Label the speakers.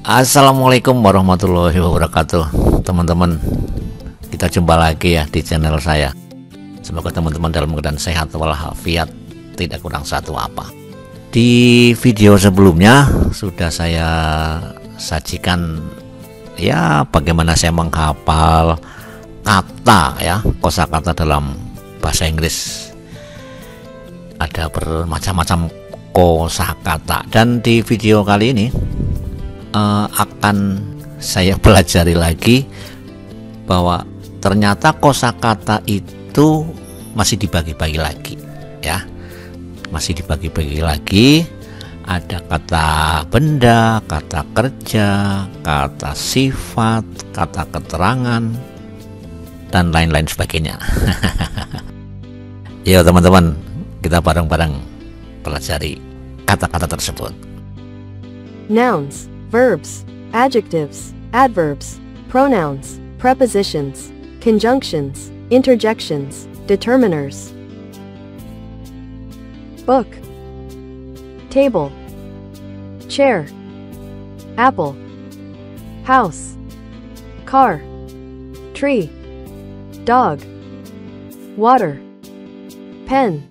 Speaker 1: Assalamualaikum warahmatullahi wabarakatuh. Teman-teman, kita jumpa lagi ya di channel saya. Semoga teman-teman dalam keadaan sehat walafiat, tidak kurang satu apa. Di video sebelumnya sudah saya sajikan ya bagaimana saya menghafal kata ya, kosakata dalam bahasa Inggris. Ada bermacam-macam kosakata, dan di video kali ini akan saya pelajari lagi bahwa ternyata kosakata itu masih dibagi-bagi lagi ya, masih dibagi-bagi lagi. Ada kata benda, kata kerja, kata sifat, kata keterangan, dan lain-lain sebagainya. Yuk teman-teman, kita bareng-bareng pelajari kata-kata tersebut.
Speaker 2: Nouns, verbs, adjectives, adverbs, pronouns, prepositions, conjunctions, interjections, determiners. Book, table, chair, apple, house, car, tree, dog, water, pen,